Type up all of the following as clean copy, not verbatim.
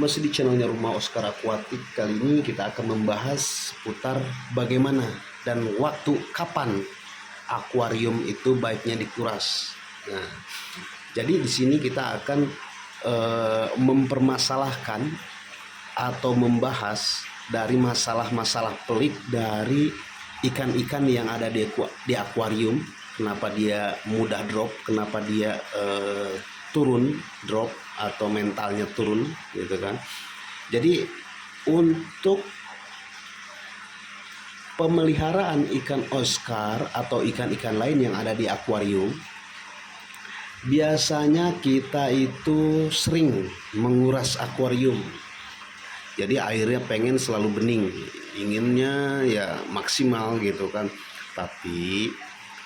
Masih di channelnya Rumah Oscar Aquatic. Kali ini kita akan membahas seputar bagaimana dan waktu kapan akuarium itu baiknya dikuras. Nah, jadi di sini kita akan mempermasalahkan atau membahas dari masalah-masalah pelik dari ikan-ikan yang ada di akuarium. Kenapa dia mudah drop, kenapa dia turun drop atau mentalnya turun gitu kan. Jadi untuk pemeliharaan ikan Oscar atau ikan-ikan lain yang ada di akuarium, biasanya kita itu sering menguras akuarium. Jadi airnya pengen selalu bening, inginnya ya maksimal gitu kan. Tapi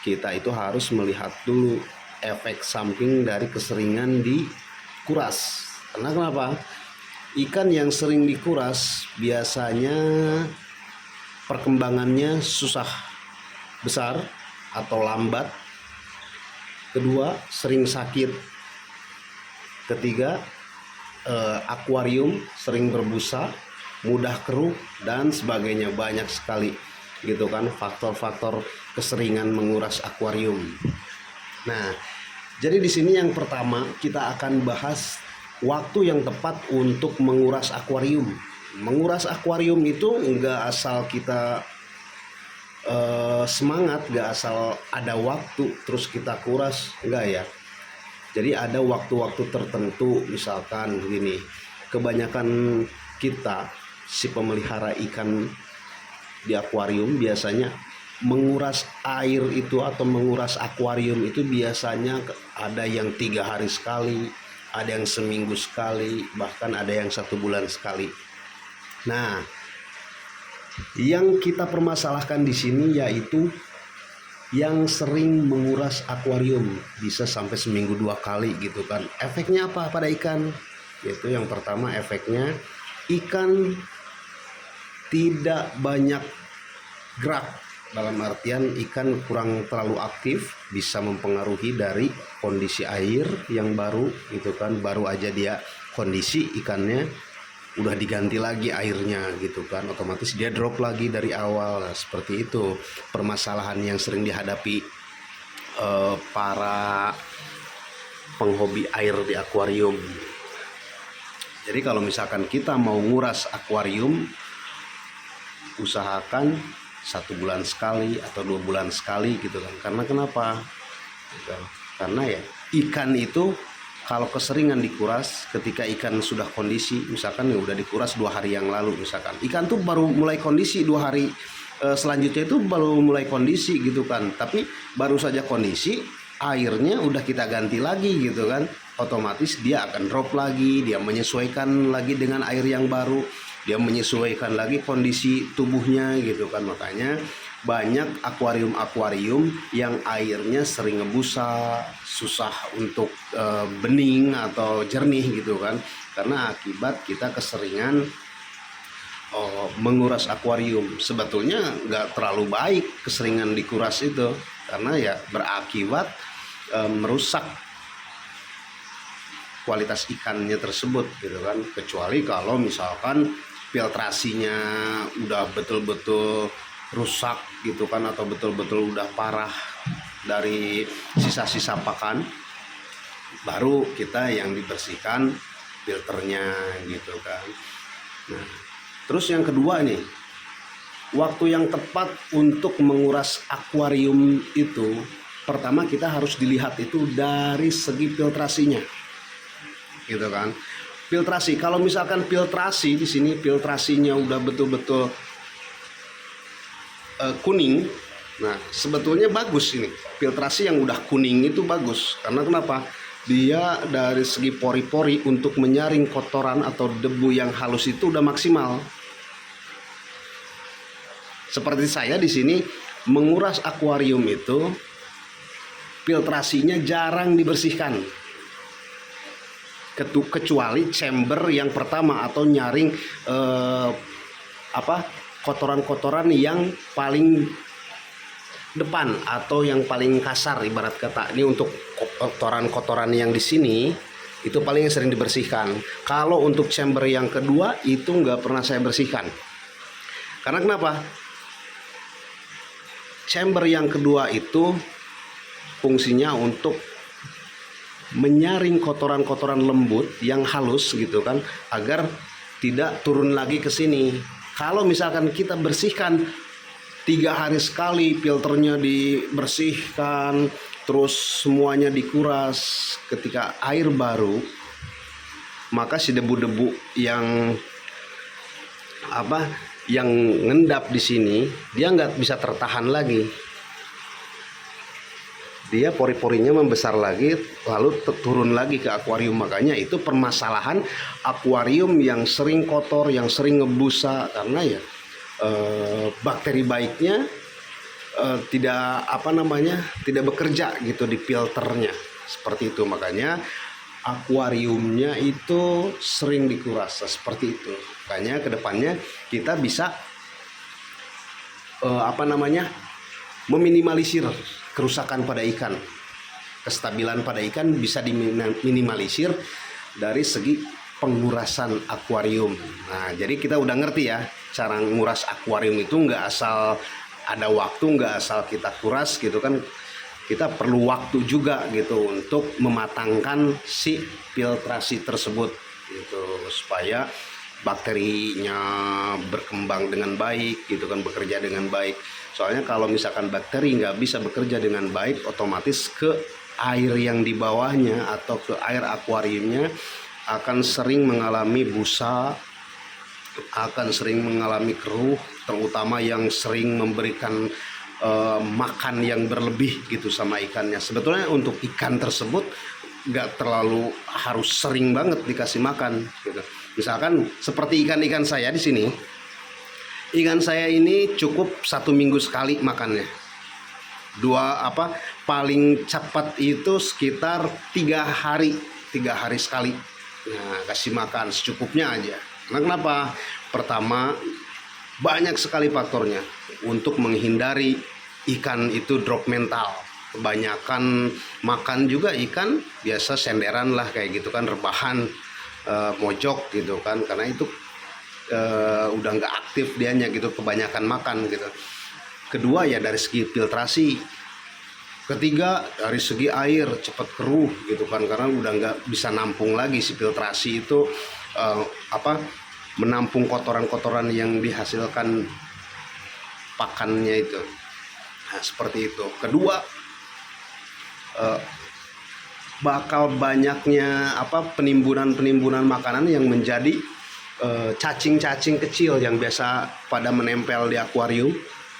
kita itu harus melihat dulu efek samping dari keseringan dikuras. Karena kenapa? Ikan yang sering dikuras biasanya perkembangannya susah besar atau lambat. Kedua, sering sakit. Ketiga, akuarium sering berbusa, mudah keruh dan sebagainya. Banyak sekali gitu kan faktor-faktor keseringan menguras akuarium. Nah, jadi di sini yang pertama kita akan bahas waktu yang tepat untuk menguras akuarium. Menguras akuarium itu nggak asal kita semangat, nggak asal ada waktu terus kita kuras, enggak ya. Jadi ada waktu-waktu tertentu, misalkan gini, kebanyakan kita si pemelihara ikan di akuarium biasanya menguras air itu atau menguras akuarium itu biasanya ada yang 3 hari sekali, ada yang seminggu sekali, bahkan ada yang 1 bulan sekali. Nah, yang kita permasalahkan di sini yaitu yang sering menguras akuarium, bisa sampai seminggu 2 kali gitu kan. Efeknya apa pada ikan? Yaitu yang pertama, efeknya ikan tidak banyak gerak, dalam artian ikan kurang terlalu aktif, bisa mempengaruhi dari kondisi air yang baru gitu kan. Baru aja dia kondisi ikannya udah diganti lagi airnya gitu kan, otomatis dia drop lagi dari awal. Nah, seperti itu permasalahan yang sering dihadapi para penghobi air di akuarium. Jadi kalau misalkan kita mau nguras akuarium, usahakan 1 bulan sekali atau 2 bulan sekali gitu kan. Karena kenapa? Karena ya ikan itu kalau keseringan dikuras, ketika ikan sudah kondisi, misalkan ya udah dikuras 2 hari yang lalu, misalkan ikan tuh baru mulai kondisi 2 hari selanjutnya itu baru mulai kondisi gitu kan. Tapi baru saja kondisi, airnya udah kita ganti lagi gitu kan, otomatis dia akan drop lagi, dia menyesuaikan lagi dengan air yang baru, dia menyesuaikan lagi kondisi tubuhnya gitu kan. Makanya banyak akuarium-akuarium yang airnya sering ngebusa, susah untuk bening atau jernih gitu kan, karena akibat kita keseringan menguras akuarium. Sebetulnya nggak terlalu baik keseringan dikuras itu, karena ya berakibat merusak kualitas ikannya tersebut gitu kan. Kecuali kalau misalkan filtrasinya udah betul-betul rusak gitu kan, atau betul-betul udah parah dari sisa-sisa pakan, baru kita yang dibersihkan filternya gitu kan. Nah, terus yang kedua nih, waktu yang tepat untuk menguras akuarium itu, pertama kita harus dilihat itu dari segi filtrasinya gitu kan. Filtrasi, kalau misalkan filtrasi di sini filtrasinya udah betul-betul kuning, nah sebetulnya bagus ini. Filtrasi yang udah kuning itu bagus, karena kenapa? Dia dari segi pori-pori untuk menyaring kotoran atau debu yang halus itu udah maksimal. Seperti saya di sini menguras akuarium itu, filtrasinya jarang dibersihkan, kecuali chamber yang pertama atau nyaring kotoran-kotoran yang paling depan atau yang paling kasar, ibarat kata. Ini untuk kotoran-kotoran yang di sini Itu paling yang sering dibersihkan. Kalau untuk chamber yang kedua itu nggak pernah saya bersihkan. Karena kenapa? Chamber yang kedua itu fungsinya untuk menyaring kotoran-kotoran lembut yang halus gitu kan, agar tidak turun lagi ke sini. Kalau misalkan kita bersihkan 3 hari sekali, filternya dibersihkan, terus semuanya dikuras, ketika air baru, maka si debu-debu yang yang ngendap di sini dia nggak bisa tertahan lagi, dia pori-porinya membesar lagi, lalu turun lagi ke akuarium. Makanya itu permasalahan akuarium yang sering kotor, yang sering ngebusa, karena ya bakteri baiknya tidak bekerja gitu di filternya, seperti itu. Makanya akuariumnya itu sering dikuras seperti itu. Makanya kedepannya kita bisa meminimalisir kerusakan pada ikan, kestabilan pada ikan bisa diminimalisir dari segi pengurasan akuarium. Nah, jadi kita udah ngerti ya cara nguras akuarium itu, nggak asal ada waktu, nggak asal kita kuras gitu kan. Kita perlu waktu juga gitu untuk mematangkan si filtrasi tersebut gitu, supaya bakterinya berkembang dengan baik gitu kan, bekerja dengan baik. Soalnya kalau misalkan bakteri nggak bisa bekerja dengan baik, otomatis ke air yang di bawahnya atau ke air akuariumnya akan sering mengalami busa, akan sering mengalami keruh, terutama yang sering memberikan makan yang berlebih gitu sama ikannya. Sebetulnya untuk ikan tersebut nggak terlalu harus sering banget dikasih makan gitu. Misalkan seperti ikan-ikan saya di sini, ikan saya ini cukup 1 minggu sekali makannya. Paling cepat itu sekitar 3 hari sekali. Nah, kasih makan secukupnya aja. Nah, kenapa? Pertama, banyak sekali faktornya untuk menghindari ikan itu drop mental. Kebanyakan makan juga ikan biasa senderan lah kayak gitu kan, rebahan, mojok gitu kan, karena itu udah nggak aktif dianya gitu, kebanyakan makan gitu. Kedua ya dari segi filtrasi. Ketiga dari segi air, cepat keruh gitu kan, karena udah nggak bisa nampung lagi si filtrasi itu menampung kotoran-kotoran yang dihasilkan pakannya itu. Nah, seperti itu. Kedua, bakal banyaknya penimbunan makanan yang menjadi cacing-cacing kecil yang biasa pada menempel di akuarium.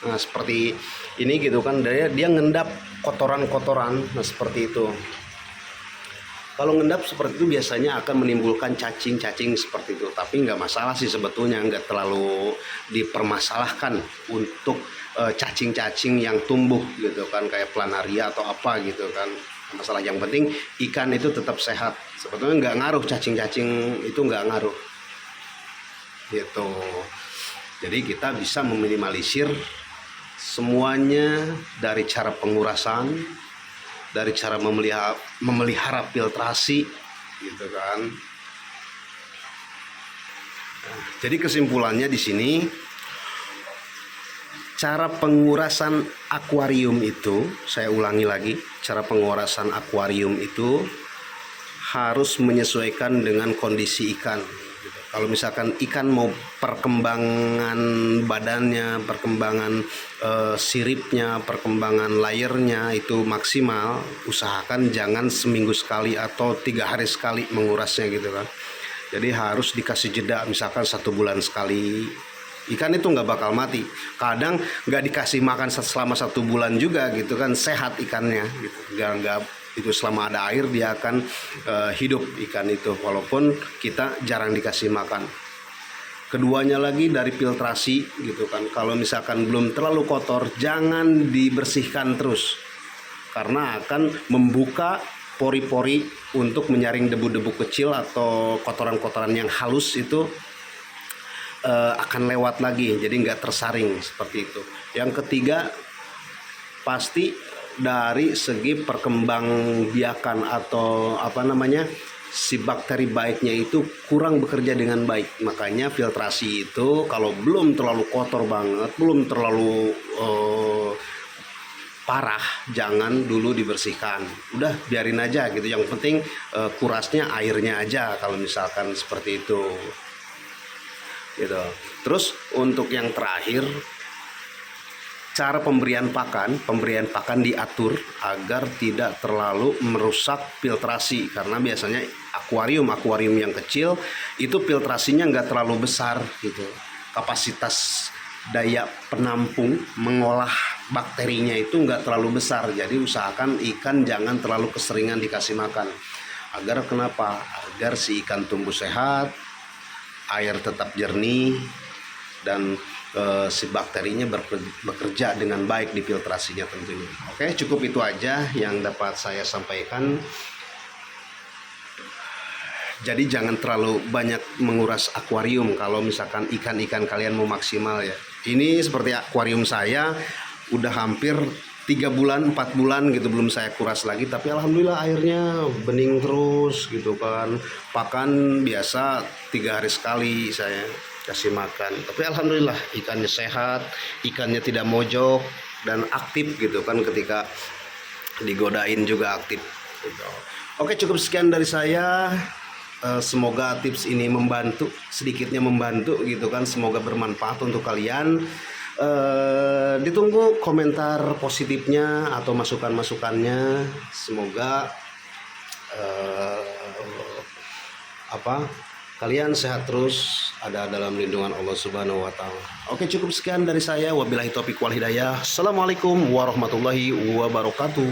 Nah, seperti ini gitu kan, dia ngendap kotoran-kotoran. Nah, seperti itu. Kalau ngendap seperti itu biasanya akan menimbulkan cacing-cacing seperti itu. Tapi nggak masalah sih sebetulnya, nggak terlalu dipermasalahkan untuk cacing-cacing yang tumbuh gitu kan, kayak planaria atau apa gitu kan. Masalah yang penting ikan itu tetap sehat. Sebetulnya nggak ngaruh, cacing-cacing itu nggak ngaruh gitu. Jadi kita bisa meminimalisir semuanya dari cara pengurasan, dari cara memelihara filtrasi gitu kan. Nah, jadi kesimpulannya di sini, cara pengurasan akuarium itu, saya ulangi lagi, cara pengurasan akuarium itu harus menyesuaikan dengan kondisi ikan. Kalau misalkan ikan mau perkembangan badannya, perkembangan siripnya, perkembangan layernya itu maksimal, usahakan jangan seminggu sekali atau 3 hari sekali mengurasnya gitu kan. Jadi harus dikasih jeda, misalkan 1 bulan sekali. Ikan itu nggak bakal mati. Kadang nggak dikasih makan selama 1 bulan juga gitu kan, sehat ikannya gitu. Nggak itu selama ada air dia akan hidup ikan itu, walaupun kita jarang dikasih makan. Keduanya lagi dari filtrasi gitu kan. Kalau misalkan belum terlalu kotor, jangan dibersihkan terus, karena akan membuka pori-pori untuk menyaring debu-debu kecil atau kotoran-kotoran yang halus itu akan lewat lagi, jadi nggak tersaring seperti itu. Yang ketiga, pasti dari segi perkembangbiakan atau si bakteri baiknya itu kurang bekerja dengan baik. Makanya filtrasi itu kalau belum terlalu kotor banget, belum terlalu parah, jangan dulu dibersihkan. Udah biarin aja gitu. Yang penting kurasnya airnya aja kalau misalkan seperti itu. Gitu. Terus untuk yang terakhir, cara pemberian pakan diatur agar tidak terlalu merusak filtrasi, karena biasanya akuarium yang kecil itu filtrasinya nggak terlalu besar gitu, kapasitas daya penampung mengolah bakterinya itu nggak terlalu besar. Jadi usahakan ikan jangan terlalu keseringan dikasih makan, agar kenapa, agar si ikan tumbuh sehat, air tetap jernih, dan si bakterinya bekerja dengan baik di filtrasinya tentunya. Oke, cukup itu aja yang dapat saya sampaikan. Jadi jangan terlalu banyak menguras akuarium kalau misalkan ikan-ikan kalian mau maksimal ya. Ini seperti akuarium saya udah hampir 3 bulan 4 bulan gitu belum saya kuras lagi, tapi alhamdulillah airnya bening terus gitu kan. Pakan biasa 3 hari sekali saya kasih makan, tapi alhamdulillah ikannya sehat, ikannya tidak mojok dan aktif gitu kan, ketika digodain juga aktif gitu. Oke, cukup sekian dari saya. Semoga tips ini membantu, sedikitnya membantu gitu kan, semoga bermanfaat untuk kalian. Ditunggu komentar positifnya atau masukan-masukannya. Semoga kalian sehat terus, ada dalam lindungan Allah Subhanahu wa taala. Oke, cukup sekian dari saya. Wabillahi taufiq wal hidayah. Assalamualaikum warahmatullahi wabarakatuh.